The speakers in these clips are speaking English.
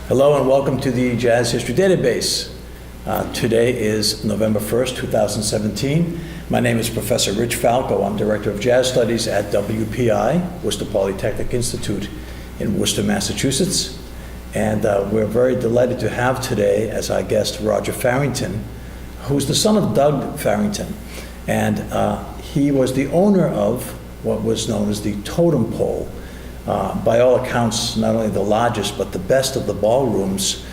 Hello and welcome to the Jazz History Database. Today is November 1st, 2017. My name is Professor Rich Falco. I'm Director of Jazz Studies at WPI, Worcester Polytechnic Institute in Worcester, Massachusetts. And we're very delighted to have today as our guest Roger Farrington, who's the son of Doug Farrington. And he was the owner of what was known as the Totem Pole. By all accounts, not only the largest, but the best of the ballrooms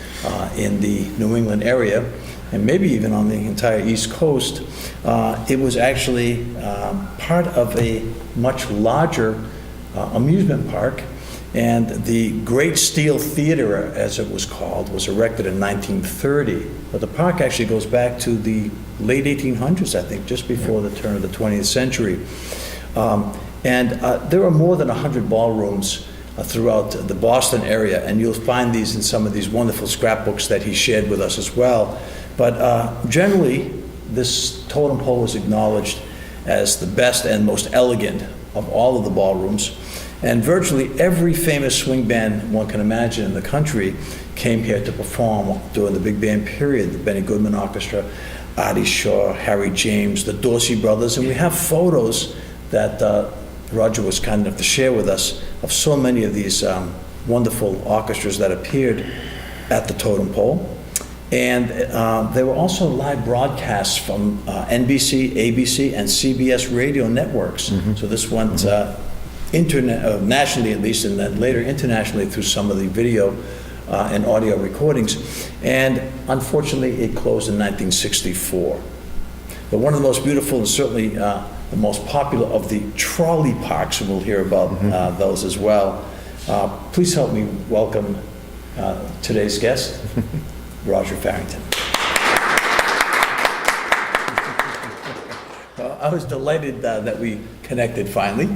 in the New England area, and maybe even on the entire East Coast. It was actually part of a much larger amusement park, and the Great Steel Theater, as it was called, was erected in 1930. But the park actually goes back to the late 1800s, I think, just before the turn of the 20th century. And there are more than 100 ballrooms throughout the Boston area, and you'll find these in some of these wonderful scrapbooks that he shared with us as well. But generally, this Totem Pole was acknowledged as the best and most elegant of all of the ballrooms. And virtually every famous swing band one can imagine in the country came here to perform during the big band period. The Benny Goodman Orchestra, Artie Shaw, Harry James, the Dorsey Brothers, and we have photos that Roger was kind enough to share with us of so many of these wonderful orchestras that appeared at the Totem Pole. And there were also live broadcasts from NBC, ABC, and CBS radio networks. Mm-hmm. So this went nationally at least, and then later internationally through some of the video and audio recordings. And unfortunately, it closed in 1964. But one of the most beautiful and certainly the most popular of the trolley parks, and we'll hear about those as well. Please help me welcome today's guest, Roger Farrington. I was delighted that we connected finally.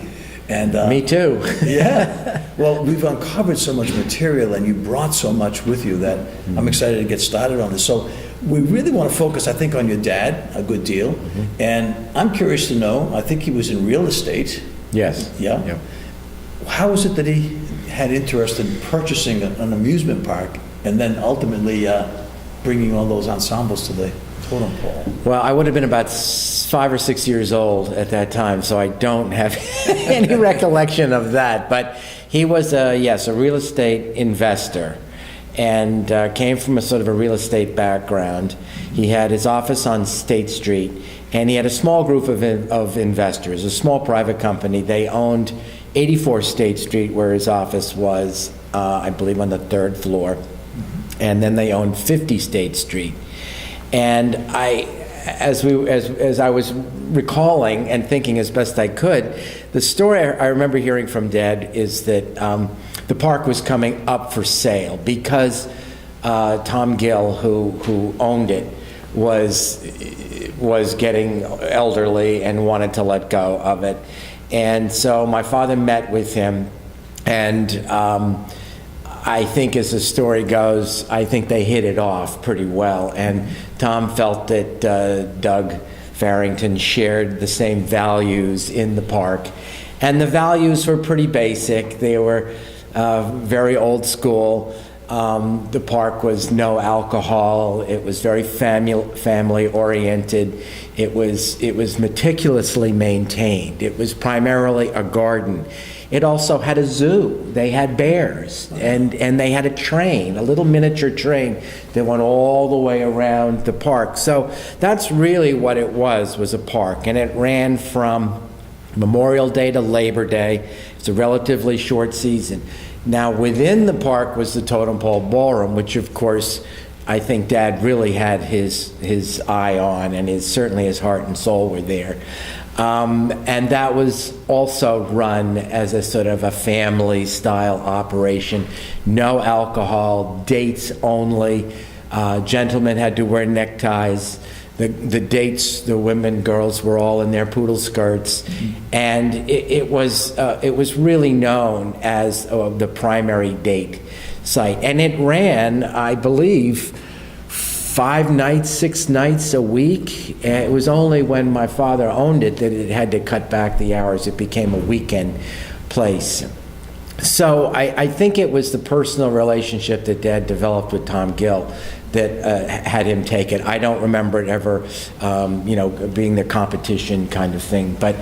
And me too. Yeah. Well, we've uncovered so much material, and you brought so much with you that I'm excited to get started on this. So we really want to focus, I think, on your dad a good deal. And I'm curious to know, I think he was in real estate. Yes. Yeah? Yep. How was it that he had interest in purchasing an amusement park and then ultimately bringing all those ensembles to the Totem Pole? Well, I would have been about 5 or 6 years old at that time, so I don't have any recollection of that. But he was, a real estate investor, and came from a sort of a real estate background. He had his office on State Street, and he had a small group of investors, a small private company. They owned 84 State Street, where his office was, I believe, on the 3rd floor. And then they owned 50 State Street. And as I was recalling and thinking as best I could, the story I remember hearing from Dad is that the park was coming up for sale because Tom Gill, who owned it, was getting elderly and wanted to let go of it. And so my father met with him, and I think, as the story goes, I think they hit it off pretty well. And Tom felt that Doug Farrington shared the same values in the park. And the values were pretty basic. They were very old school. The park was no alcohol. It was very family oriented. It was meticulously maintained. It was primarily a garden. It also had a zoo. They had bears, and they had a train, a little miniature train that went all the way around the park. So that's really what it was a park, and it ran from Memorial Day to Labor Day. It's a relatively short season. Now, within the park was the Totem Pole Ballroom, which, of course, I think Dad really had his eye on, and certainly his heart and soul were there. And that was also run as a sort of a family-style operation. No alcohol, dates only. Gentlemen had to wear neckties. The dates, the women, girls were all in their poodle skirts, and it was really known as the primary date site. And it ran, I believe, 5 nights, 6 nights a week. And it was only when my father owned it that it had to cut back the hours. It became a weekend place. So I think it was the personal relationship that Dad developed with Tom Gill that had him take it. I don't remember it ever, being the competition kind of thing. But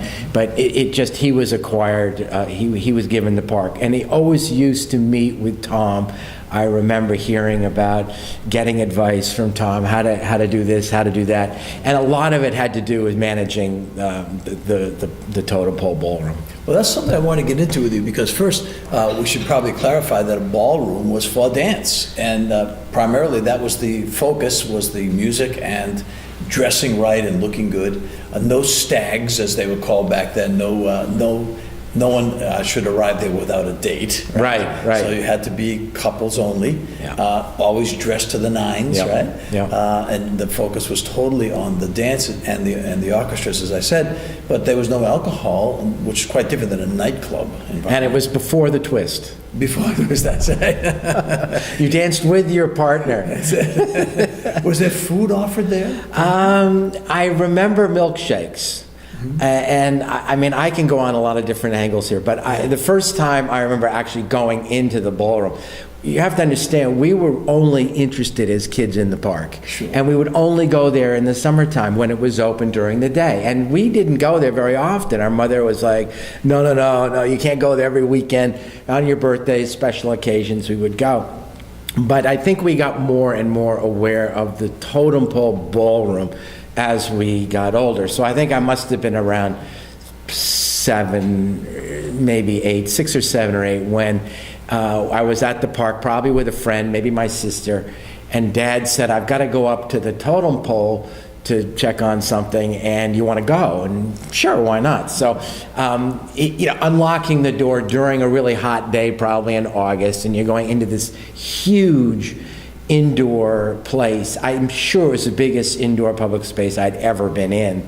it just, he was acquired. He was given the park, and he always used to meet with Tom. I remember hearing about getting advice from Tom, how to do this, how to do that, and a lot of it had to do with managing the Totem Pole ballroom. Well, that's something I want to get into with you, because first, we should probably clarify that a ballroom was for dance, and primarily that was the focus, was the music and dressing right and looking good. No stags, as they were called back then. No one should arrive there without a date. Right. So you had to be couples only. Yeah. Always dressed to the nines, Yep. right? Yeah. And the focus was totally on the dance and the orchestras, as I said. But there was no alcohol, which is quite different than a nightclub environment. And it was before the twist. Before there was that. You danced with your partner. Was there food offered there? I remember milkshakes. And I mean, I can go on a lot of different angles here, but the first time I remember actually going into the ballroom, you have to understand, we were only interested as kids in the park. Sure. And we would only go there in the summertime when it was open during the day. And we didn't go there very often. Our mother was like, no, you can't go there every weekend. On your birthdays, special occasions, we would go. But I think we got more and more aware of the Totem Pole ballroom as we got older. So I think I must have been around 7, maybe 8, 6 or 7 or 8 when I was at the park, probably with a friend, maybe my sister, and Dad said, I've got to go up to the Totem Pole to check on something, and you want to go? And sure, why not? So, unlocking the door during a really hot day, probably in August, and you're going into this huge indoor place. I'm sure it was the biggest indoor public space I'd ever been in.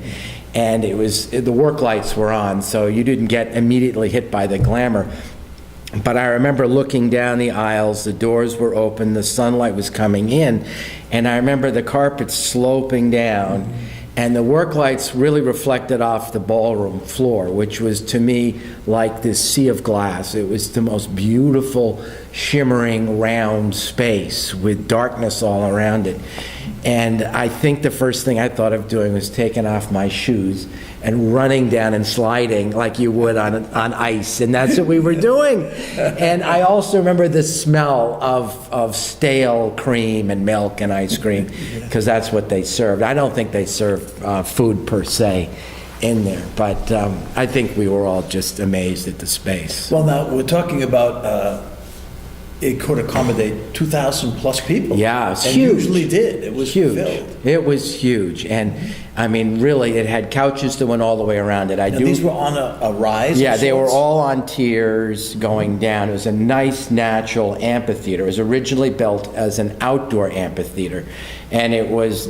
And the work lights were on, so you didn't get immediately hit by the glamour. But I remember looking down the aisles, the doors were open, the sunlight was coming in, and I remember the carpet sloping down, and the work lights really reflected off the ballroom floor, which was to me like this sea of glass. It was the most beautiful, shimmering, round space with darkness all around it. And I think the first thing I thought of doing was taking off my shoes and running down and sliding like you would on ice, and that's what we were doing. And I also remember the smell of stale cream and milk and ice cream, because that's what they served. I don't think they served food per se in there, but I think we were all just amazed at the space. Well, now, we're talking about it could accommodate 2,000 plus people. Yeah, it's and huge. Usually did. It was huge. filled. It was huge, and I mean, really, it had couches that went all the way around it. Now, these were on a rise? Yeah, of they were sorts? all on tiers going down. It was a nice, natural amphitheater. It was originally built as an outdoor amphitheater, and it was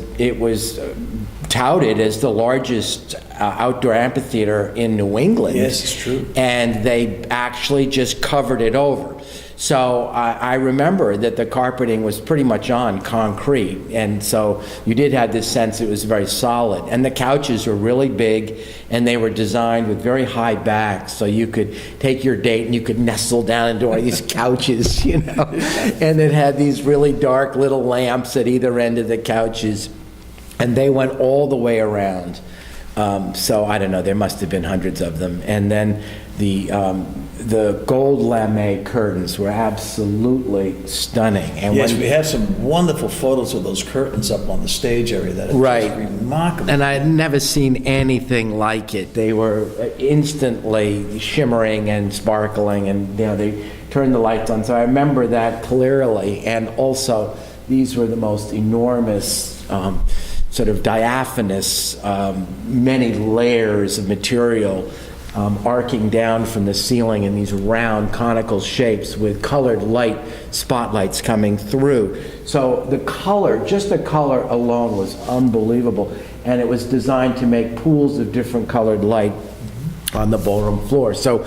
touted as the largest outdoor amphitheater in New England. Yes, it's true. And they actually just covered it over. So I remember that the carpeting was pretty much on concrete, and so you did have this sense it was very solid. And the couches were really big, and they were designed with very high backs, so you could take your date and you could nestle down into one of these couches, And it had these really dark little lamps at either end of the couches, and they went all the way around. So I don't know, there must have been hundreds of them. And then the gold lame curtains were absolutely stunning. And Yes, we have some wonderful photos of those curtains up on the stage area that are Right. just remarkable. And I had never seen anything like it. They were instantly shimmering and sparkling, and they turned the lights on. So I remember that clearly. And also, these were the most enormous, sort of diaphanous, many layers of material arcing down from the ceiling in these round conical shapes with colored light spotlights coming through. So the color, just the color alone, was unbelievable. And it was designed to make pools of different colored light on the ballroom floor. So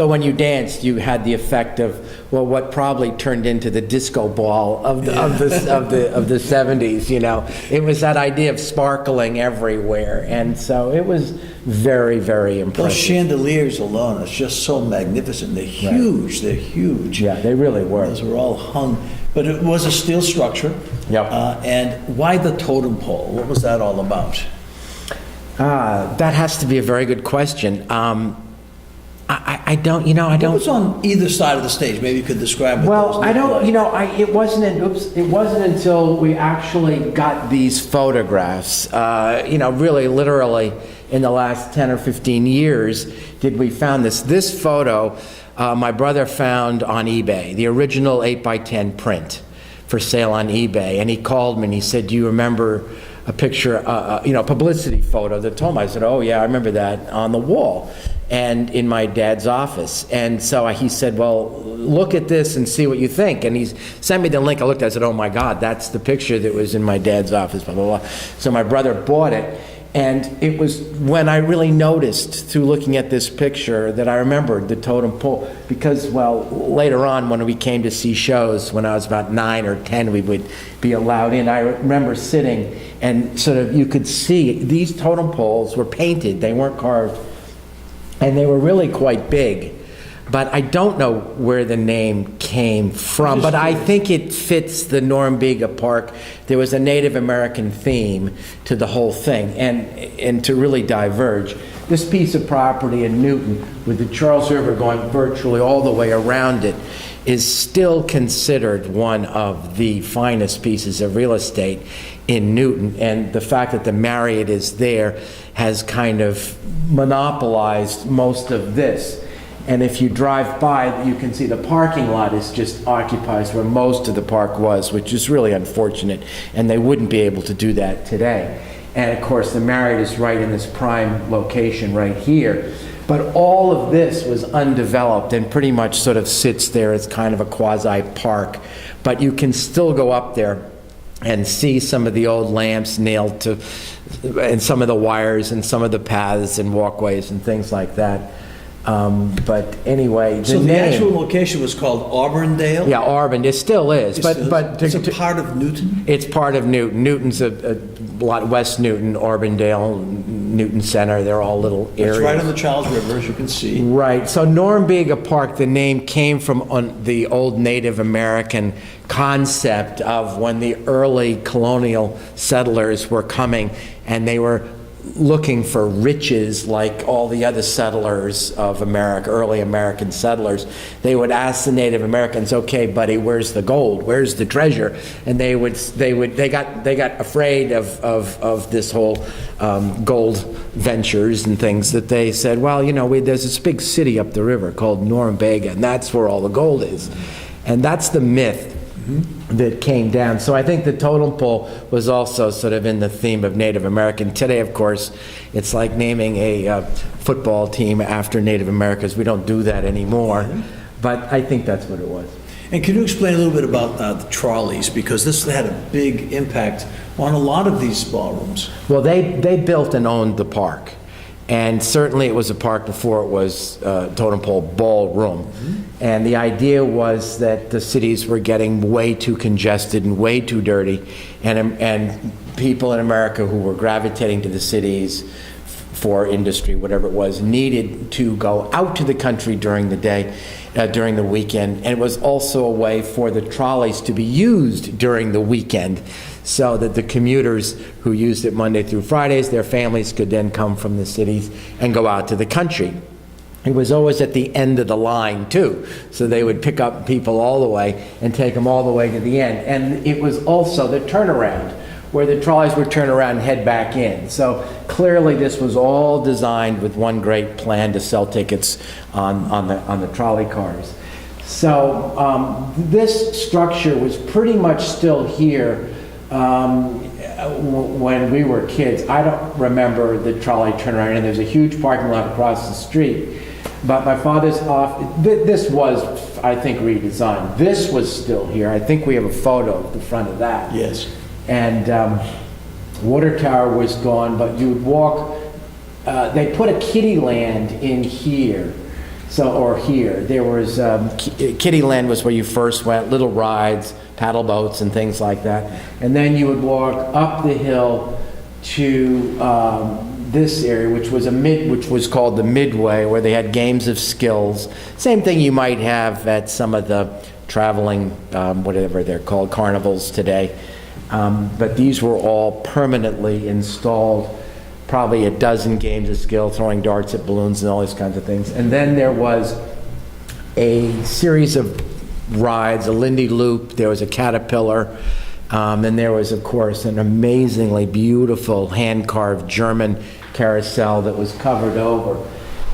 when you danced, you had the effect of, well, what probably turned into the disco ball of the 70s, you know. It was that idea of sparkling everywhere, and so it was very, very impressive. Those chandeliers alone, it's just so magnificent. They're huge. Right. They're huge. Yeah, they really were. Those were all hung, but it was a steel structure. Yep. And why the totem pole? What was that all about? That has to be a very good question. I don't, you know, I What don't. was on either side of the stage? Maybe you could describe what Well, those I don't, looked you like. know, it wasn't until we actually got these photographs, you know, really literally in the last 10 or 15 years did we found this. This photo, my brother found on eBay, the original 8x10 print for sale on eBay. And he called me and he said, do you remember a picture, you know, publicity photo that told me? I said, oh yeah, I remember that, on the wall and in my dad's office. And so he said, well, look at this and see what you think. And he sent me the link. I looked at it, I said, oh my God, that's the picture that was in my dad's office, blah, blah, blah. So my brother bought it. And it was when I really noticed through looking at this picture that I remembered the totem pole. Because, well, later on when we came to see shows, when I was about 9 or 10, we would be allowed in. I remember sitting and sort of, you could see these totem poles were painted, they weren't carved. And they were really quite big. But I don't know where the name came from, but I think it fits the Norumbega Park. There was a Native American theme to the whole thing. And to really diverge, this piece of property in Newton, with the Charles River going virtually all the way around it, is still considered one of the finest pieces of real estate in Newton. And the fact that the Marriott is there has kind of monopolized most of this. And if you drive by, you can see the parking lot is just occupies where most of the park was, which is really unfortunate, and they wouldn't be able to do that today. And of course, the Marriott is right in this prime location right here. But all of this was undeveloped and pretty much sort of sits there as kind of a quasi-park. But you can still go up there and see some of the old lamps nailed to, and some of the wires and some of the paths and walkways and things like that. But anyway, So the actual location was called Auburndale? Yeah, Auburn, it still is. But it's a part of Newton? It's part of Newton. Newton's a lot, West Newton, Auburndale, Newton Center, they're all little areas. It's right on the Charles River, as you can see. Right. So Norumbega Park, the name came from the old Native American concept of when the early colonial settlers were coming and they were looking for riches like all the other settlers of America, early American settlers. They would ask the Native Americans, okay, buddy, where's the gold? Where's the treasure? And they got afraid of this whole gold ventures and things, that they said, well, you know, there's this big city up the river called Norumbega, and that's where all the gold is. And that's the myth that came down. So I think the totem pole was also sort of in the theme of Native American. Today, of course, it's like naming a football team after Native Americans. We don't do that anymore, but I think that's what it was. And can you explain a little bit about the trolleys? Because this had a big impact on a lot of these ballrooms. Well, they built and owned the park. And certainly it was a park before it was Totem Pole Ballroom. And the idea was that the cities were getting way too congested and way too dirty, and people in America who were gravitating to the cities for industry, whatever it was, needed to go out to the country during the day, during the weekend. And it was also a way for the trolleys to be used during the weekend, so that the commuters who used it Monday through Fridays, their families could then come from the cities and go out to the country. It was always at the end of the line too, so they would pick up people all the way and take them all the way to the end. And it was also the turnaround, where the trolleys would turn around and head back in. So clearly this was all designed with one great plan to sell tickets on the trolley cars. So this structure was pretty much still here when we were kids. I don't remember the trolley turnaround, and there's a huge parking lot across the street. But my father's office, this was, I think, redesigned. This was still here. I think we have a photo of the front of that. Yes. And water tower was gone, but you would walk they put a kiddie land in here. So, or here, there was, kiddie land was where you first went, little rides, paddle boats and things like that. And then you would walk up the hill to this area, which was called the Midway, where they had games of skills. Same thing you might have at some of the traveling, whatever they're called, carnivals today. But these were all permanently installed, probably a dozen games of skill, throwing darts at balloons and all these kinds of things. And then there was a series of rides, a Lindy Loop, there was a Caterpillar, and there was, of course, an amazingly beautiful hand-carved German carousel that was covered over.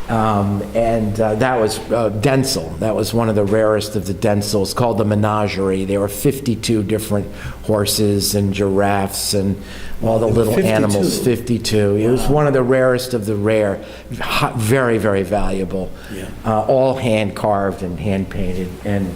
That was Denzel. That was one of the rarest of the Denzels, called the Menagerie. There were 52 different horses and giraffes and all the little 52. Animals. 52. It was one of the rarest of the rare. Very, very valuable. Yeah. All hand carved and hand painted. And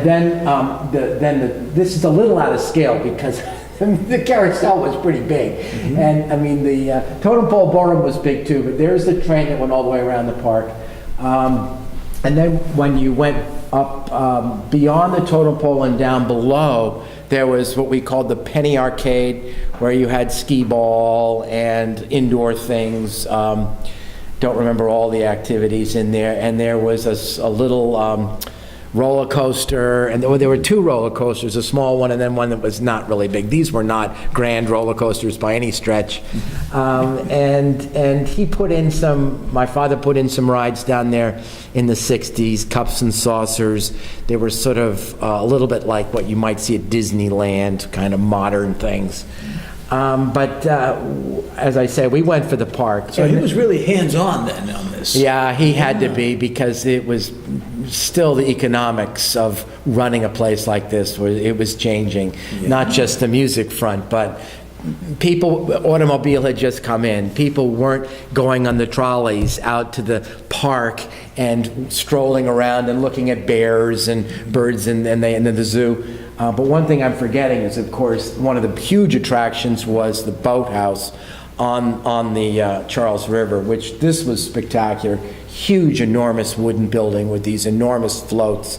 then this is a little out of scale because the carousel was pretty big. Mm-hmm. And I mean, the Totem Pole Ballroom was big too, but there's the train that went all the way around the park. And then when you went up beyond the Totem Pole and down below, there was what we called the Penny Arcade, where you had skee ball and indoor things. Don't remember all the activities in there. And there was a little roller coaster, and there were two roller coasters, a small one and then one that was not really big. These were not grand roller coasters by any stretch. And he put in my father put in some rides down there in the 60s, Cups and Saucers. They were sort of a little bit like what you might see at Disneyland, kind of modern things. But as I say, we went for the park. So he was really hands-on then on this. Yeah, he had to be, because it was still the economics of running a place like this, where it was changing. Yeah. Not just the music front, but automobile had just come in. People weren't going on the trolleys out to the park and strolling around and looking at bears and birds and then the zoo. But one thing I'm forgetting is, of course, one of the huge attractions was the boathouse on the Charles River, which this was spectacular. Huge, enormous wooden building with these enormous floats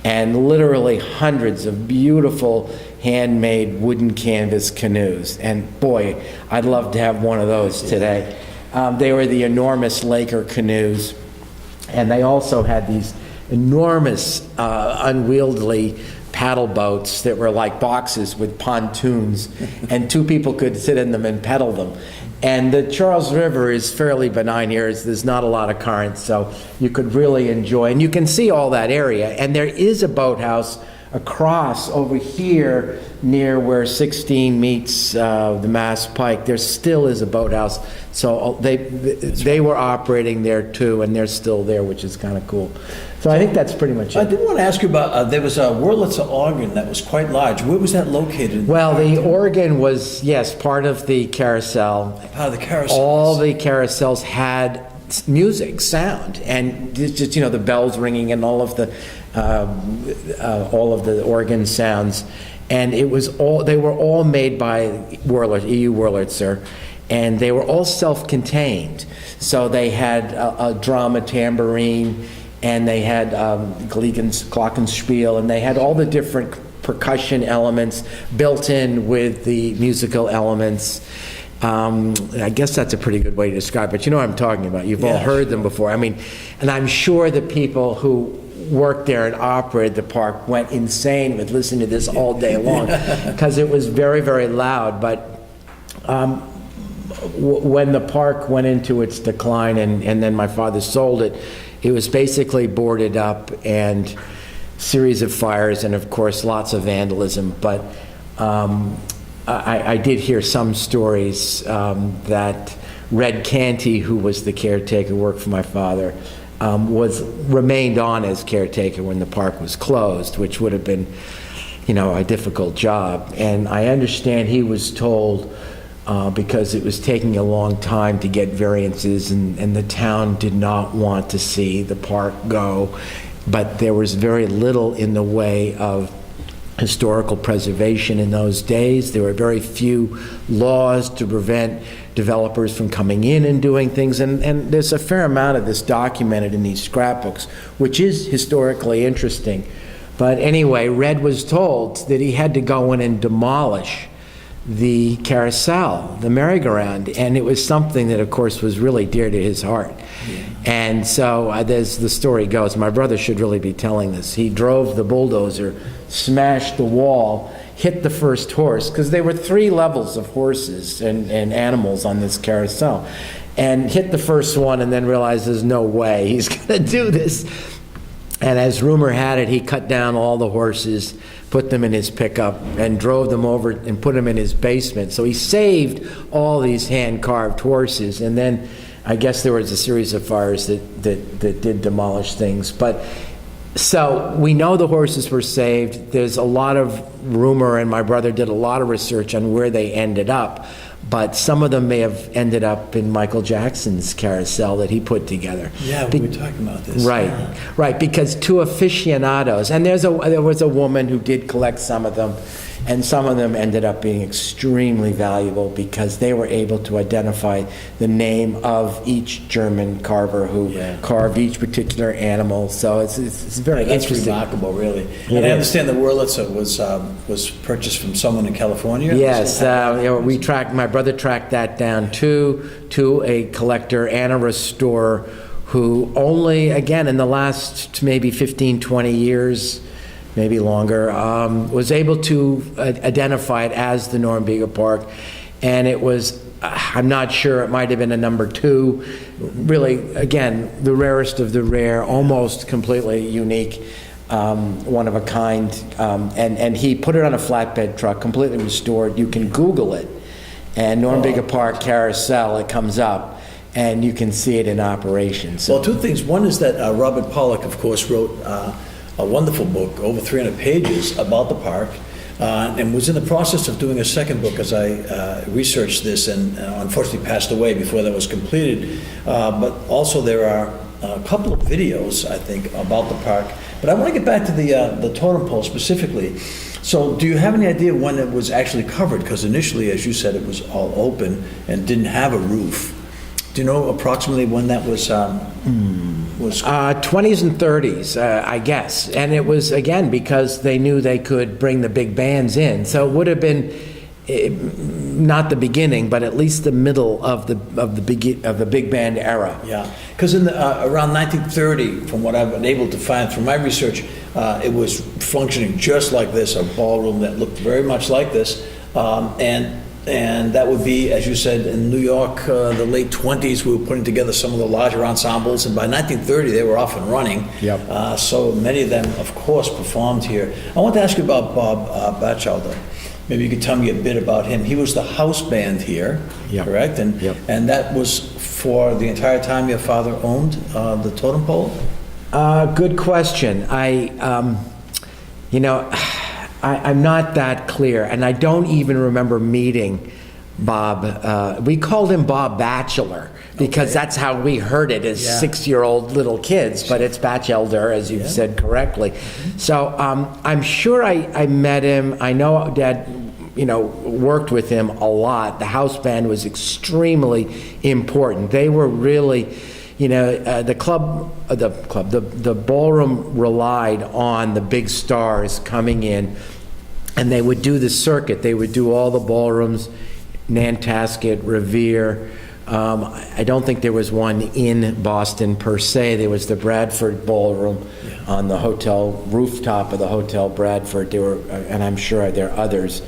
and literally hundreds of beautiful handmade wooden canvas canoes. And boy, I'd love to have one of those today. They were the enormous Laker canoes, and they also had these enormous, unwieldy paddle boats that were like boxes with pontoons, and two people could sit in them and pedal them. And the Charles River is fairly benign here. There's not a lot of current, so you could really enjoy, and you can see all that area. And there is a boathouse across over here near where 16 meets the Mass Pike. There still is a boathouse. So they were operating there too, and they're still there, which is kind of cool. So I think that's pretty much it. I did want to ask you about, there was a Wurlitzer organ that was quite large. Where was that located? Well, the organ was, yes, part of the carousel. Part of the carousel. All the carousels had music, sound, and just, the bells ringing and all of the organ sounds. And they were all made by EU Wurlitzer, and they were all self-contained. So they had a drum, a tambourine, and they had glockenspiel, and they had all the different percussion elements built in with the musical elements. I guess that's a pretty good way to describe it. You know what I'm talking about. You've all heard them before. I mean, and I'm sure the people who worked there and operated the park went insane with listening to this all day long, because it was very, very loud. But when the park went into its decline and then my father sold it, it was basically boarded up, and series of fires, and of course lots of vandalism. But I did hear some stories that Red Canty, who was the caretaker, worked for my father, remained on as caretaker when the park was closed, which would have been, a difficult job. And I understand he was told, because it was taking a long time to get variances, and the town did not want to see the park go, but there was very little in the way of historical preservation in those days. There were very few laws to prevent developers from coming in and doing things, and there's a fair amount of this documented in these scrapbooks, which is historically interesting. But anyway, Red was told that he had to go in and demolish the carousel, the merry-go-round, and it was something that, of course, was really dear to his heart. Yeah. And so, as the story goes, my brother should really be telling this. He drove the bulldozer, smashed the wall, hit the first horse, because there were 3 levels of horses and animals on this carousel, and hit the first one and then realized there's no way he's going to do this. And as rumor had it, he cut down all the horses, put them in his pickup, and drove them over and put them in his basement. So he saved all these hand-carved horses, and then I guess there was a series of fires that did demolish things. But so we know the horses were saved. There's a lot of rumor, and my brother did a lot of research on where they ended up. But some of them may have ended up in Michael Jackson's carousel that he put together. Yeah, we were talking about this. Right, yeah. Right, because 2 aficionados, and there was a woman who did collect some of them, and some of them ended up being extremely valuable because they were able to identify the name of each German carver who carved each particular animal. So it's very interesting. That's remarkable, really. And I understand the Wurlitzer was purchased from someone in California? Yes, my brother tracked that down to a collector and a restorer who only, again, in the last maybe 15, 20 years, maybe longer, was able to identify it as the Norumbega Park. And it was, I'm not sure, it might have been a number 2. Really, again, the rarest of the rare, almost completely unique, one of a kind. And he put it on a flatbed truck, completely restored. You can Google it. And Norumbega Park Carousel, it comes up, and you can see it in operation. So, well, 2 things. One is that Robert Pollock, of course, wrote a wonderful book, over 300 pages, about the park, and was in the process of doing a second book as I researched this, and unfortunately passed away before that was completed. But also there are a couple of videos, I think, about the park. But I want to get back to the Totem Pole specifically. So do you have any idea when it was actually covered? Because initially, as you said, it was all open and didn't have a roof. Do you know approximately when that was 20s and 30s, I guess. And it was, again, because they knew they could bring the big bands in. So it would have been not the beginning, but at least the middle of the big band era. Yeah, because in around 1930, from what I've been able to find through my research, it was functioning just like this, a ballroom that looked very much like this, and that would be, as you said, in New York, the late 20s, we were putting together some of the larger ensembles, and by 1930, they were off and running. Yep. So many of them, of course, performed here. I want to ask you about Bob Batchelder. Maybe you could tell me a bit about him. He was the house band here, correct? And that was for the entire time your father owned the Totem Pole? Good question. I'm not that clear, and I don't even remember meeting Bob. We called him Bob Batchelor because that's how we heard it as 6-year-old little kids, but it's Batchelder, as you've said correctly. So I'm sure I met him. I know Dad, worked with him a lot. The house band was extremely important. They were really, the ballroom relied on the big stars coming in, and they would do the circuit. They would do all the ballrooms, Nantasket, Revere. I don't think there was one in Boston per se. There was the Bradford Ballroom on the hotel rooftop of the Hotel Bradford. There were, and I'm sure there are others.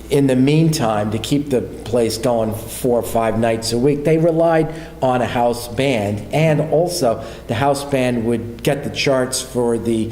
In the meantime, to keep the place going 4 or 5 nights a week, they relied on a house band, and also the house band would get the charts for the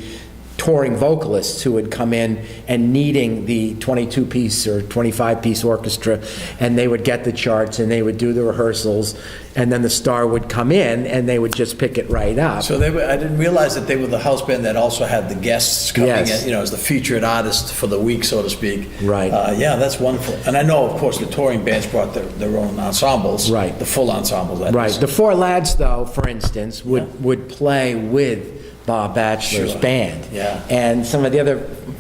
touring vocalists who would come in and needing the 22-piece or 25-piece orchestra, and they would get the charts and they would do the rehearsals, and then the star would come in and they would just pick it right up. So I didn't realize that they were the house band that also had the guests coming in, as the featured artist for the week, so to speak. Right. Yeah, that's wonderful. And I know, of course, the touring bands brought their own ensembles. Right. The full ensemble, that is. The Four Lads, though, for instance, would play with Bob Batchelor's Sure. band. Yeah. And some of the other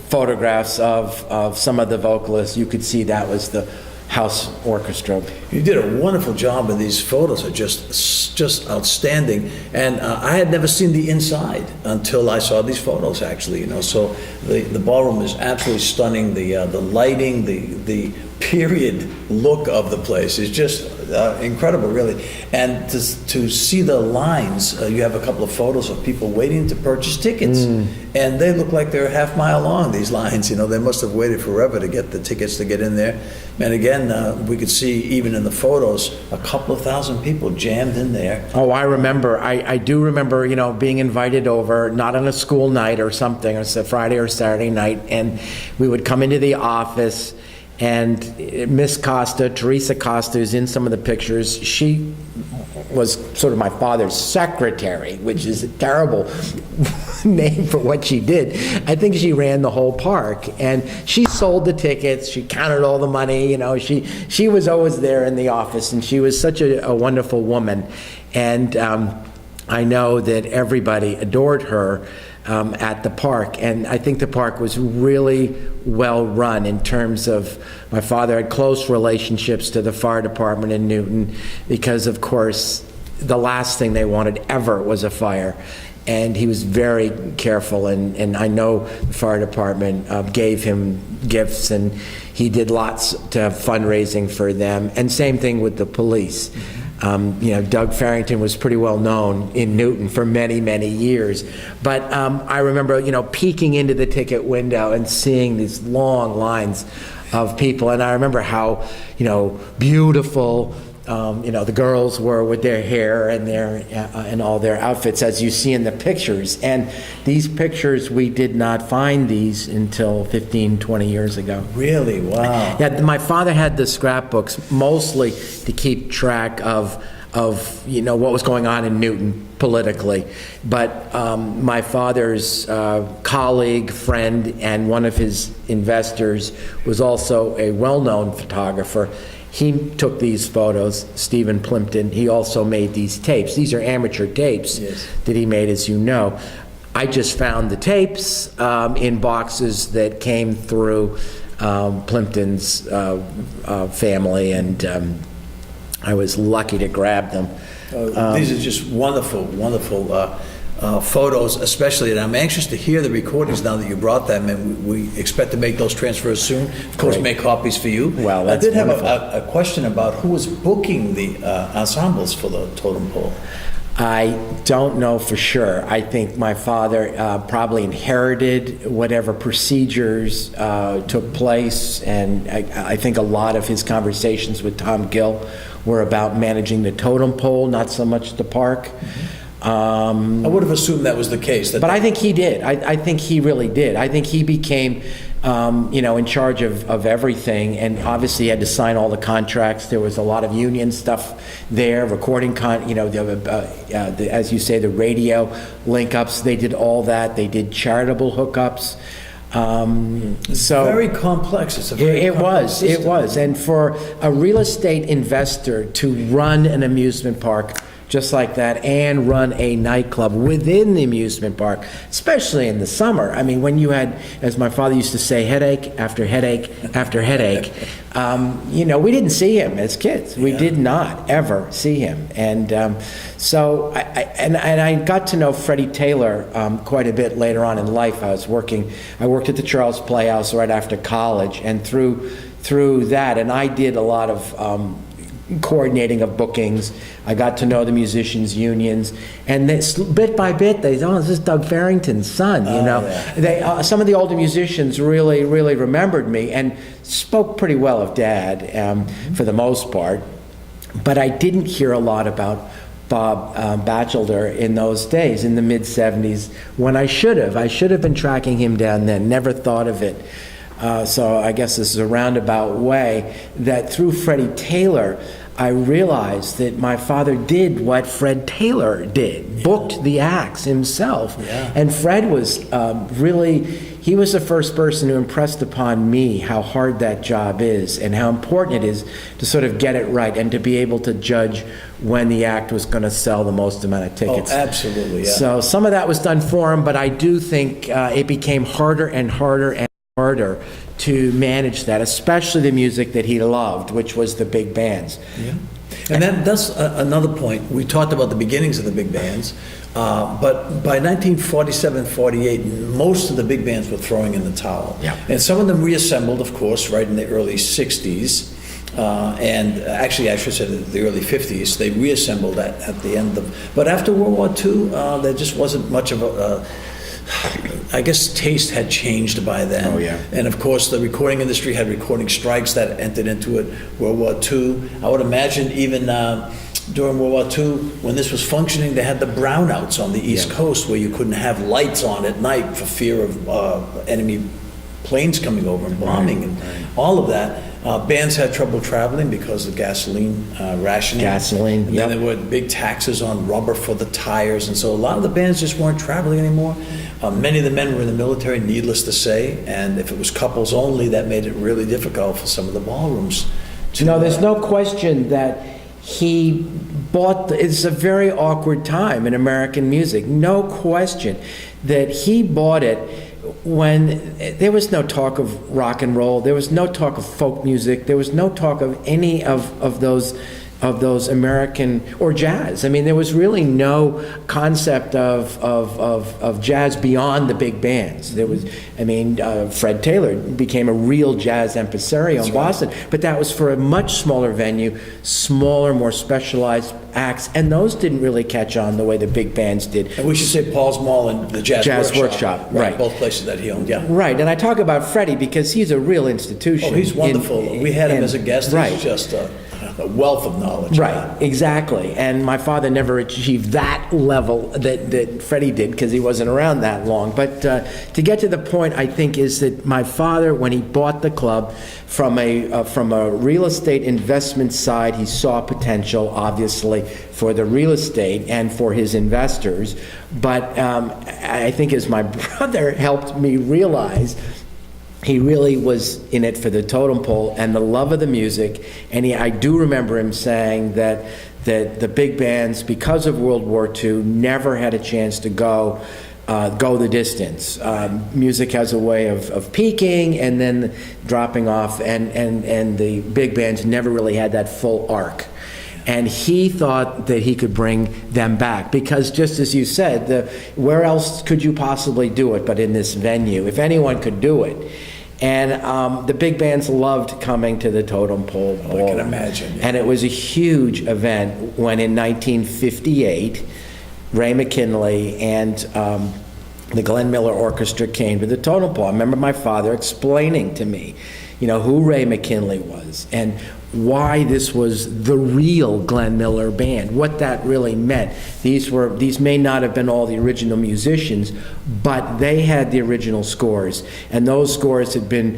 photographs of some of the vocalists, you could see that was the house orchestra. You did a wonderful job, and these photos are just outstanding. And I had never seen the inside until I saw these photos, actually. So the ballroom is absolutely stunning. The lighting, the period look of the place is just incredible, really. And to see the lines, you have a couple of photos of people waiting to purchase tickets, and they look like they're a half mile long, these lines. They must have waited forever to get the tickets to get in there. And again, we could see even in the photos a couple of thousand people jammed in there. Oh, I remember. I do remember, being invited over, not on a school night or something, or it's a Friday or Saturday night, and we would come into the office, and Miss Costa, Teresa Costa, who's in some of the pictures, she was sort of my father's secretary, which is a terrible name for what she did. I think she ran the whole park, and she sold the tickets, she counted all the money, she was always there in the office, and she was such a wonderful woman. And I know that everybody adored her at the park, and I think the park was really well run in terms of, my father had close relationships to the fire department in Newton, because of course the last thing they wanted ever was a fire, and he was very careful, and I know the fire department gave him gifts, and he did lots to have fundraising for them, and same thing with the police. Doug Farrington was pretty well known in Newton for many, many years. But I remember, peeking into the ticket window and seeing these long lines of people. And I remember how, beautiful, the girls were with their hair and and all their outfits, as you see in the pictures. And these pictures, we did not find these until 15, 20 years ago. Really? Wow. Yeah, my father had the scrapbooks mostly to keep track of what was going on in Newton politically. But my father's colleague, friend, and one of his investors was also a well-known photographer. He took these photos, Stephen Plimpton. He also made these tapes. These are amateur tapes that he made, as you know. I just found the tapes in boxes that came through Plimpton's family, and I was lucky to grab them. These are just wonderful, wonderful photos, especially, and I'm anxious to hear the recordings now that you brought them, and we expect to make those transfers soon. Of course, Great. make copies for you. Well, that's I did wonderful. have a question about who was booking the ensembles for the Totem Pole. I don't know for sure. I think my father probably inherited whatever procedures took place, and I think a lot of his conversations with Tom Gill were about managing the Totem Pole, not so much the park. I would have assumed that was the case. But I think he did. I think he really did. I think he became, in charge of everything, and obviously he had to sign all the contracts. There was a lot of union stuff there, recording, as you say, the radio link-ups. They did all that. They did charitable hookups. So very complex. It's a very it complex system. It was. And for a real estate investor to run an amusement park just like that, and run a nightclub within the amusement park, especially in the summer. I mean, when you had, as my father used to say, headache after headache after headache, we didn't see him as kids. We did not ever see him. And so I got to know Freddie Taylor quite a bit later on in life. I worked at the Charles Playhouse right after college, and through that, and I did a lot of coordinating of bookings. I got to know the musicians' unions, and bit by bit, this is Doug Farrington's son, Yeah. Some of the older musicians really, really remembered me and spoke pretty well of Dad for the most part, but I didn't hear a lot about Bob Batchelor in those days, in the mid-'70s, when I should have. I should have been tracking him down then, never thought of it. So I guess this is a roundabout way that through Freddie Taylor, I realized that my father did what Fred Taylor did, booked the acts himself. Yeah. And Fred was he was the first person who impressed upon me how hard that job is and how important it is to sort of get it right and to be able to judge when the act was going to sell the most amount of tickets. Oh, absolutely, yeah. So some of that was done for him, but I do think it became harder and harder and harder to manage that, especially the music that he loved, which was the big bands. Yeah. And that's another point. We talked about the beginnings of the big bands, but by 1947, 48, most of the big bands were throwing in the towel. Yeah. And some of them reassembled, of course, right in the early 60s. And actually, I should say the early 50s, they reassembled at the end of, but after World War II, there just wasn't much of a, I guess taste had changed by then. Oh, yeah. And of course, the recording industry had recording strikes that entered into it. World War II, I would imagine even during World War II, when this was functioning, they had the brownouts on the East Coast where you couldn't have lights on at night for fear of enemy planes coming over and bombing and all of that. Bands had trouble traveling because of gasoline rationing. Gasoline, And then there were big taxes on rubber for the tires, and so a lot of the bands just weren't traveling anymore. Many of the men were in the military, needless to say, and if it was couples only, that made it really difficult for some of the ballrooms. No, there's no question that he bought, it's a very awkward time in American music, no question that he bought it when there was no talk of rock and roll, there was no talk of folk music, there was no talk of any of those American, or jazz. I mean, there was really no concept of jazz beyond the big bands. There was, I mean, Fred Taylor became a real jazz impresario in Boston, but that was for a much smaller venue, smaller, more specialized acts, and those didn't really catch on the way the big bands did. And we should say Paul's Mall and the Jazz Workshop, right. Both places that he owned, yeah. Right, and I talk about Freddie because he's a real institution. Oh, he's wonderful. We had him as a guest. Right. He's just a wealth of knowledge. Right, exactly. And my father never achieved that level that Freddie did because he wasn't around that long. But to get to the point, I think, is that my father, when he bought the club, from a real estate investment side, he saw potential, obviously, for the real estate and for his investors. But I think as my brother helped me realize, he really was in it for the Totem Pole and the love of the music. And I do remember him saying that the big bands, because of World War II, never had a chance to go the distance. Music has a way of peaking and then dropping off, and the big bands never really had that full arc. And he thought that he could bring them back because, just as you said, where else could you possibly do it but in this venue, if anyone could do it? And the big bands loved coming to the Totem Pole Ball. I can imagine. Yeah. And it was a huge event when in 1958, Ray McKinley and the Glenn Miller Orchestra came to the Totem Pole. I remember my father explaining to me, who Ray McKinley was and why this was the real Glenn Miller band, what that really meant. These may not have been all the original musicians, but they had the original scores, and those scores had been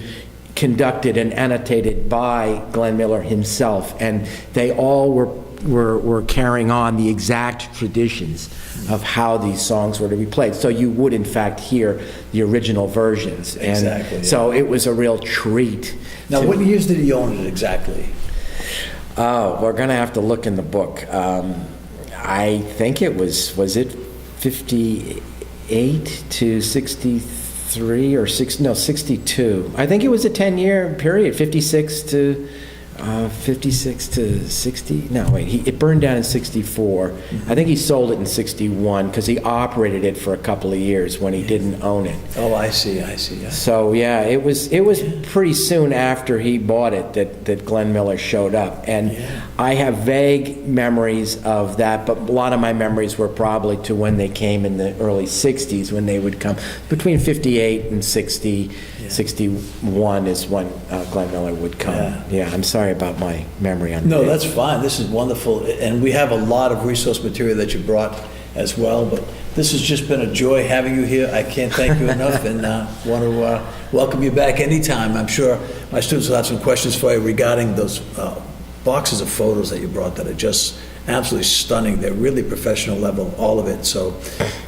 conducted and annotated by Glenn Miller himself, and they all were carrying on the exact traditions of how these songs were to be played. So you would, in fact, hear the original versions. And exactly. Yeah. So it was a real treat. Now, what years did he own it exactly? Oh, we're going to have to look in the book. I think it was it 58 to 63 or 62. I think it was a 10-year period, 56 to 60. No, wait, it burned down in 64. I think he sold it in 61 because he operated it for a couple of years when he didn't own it. Oh, I see. Yeah. So yeah, it was pretty soon after he bought it that Glenn Miller showed up, and I have vague memories of that, but a lot of my memories were probably to when they came in the early 60s, when they would come between 58 and 60. 61 is when Glenn Miller would come. Yeah, I'm sorry about my memory on that. No, that's fine. This is wonderful. And we have a lot of resource material that you brought as well. But this has just been a joy having you here. I can't thank you enough, and want to welcome you back anytime. I'm sure my students will have some questions for you regarding those boxes of photos that you brought that are just absolutely stunning. They're really professional level, all of it. So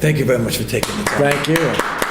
thank you very much for taking the time. Thank you.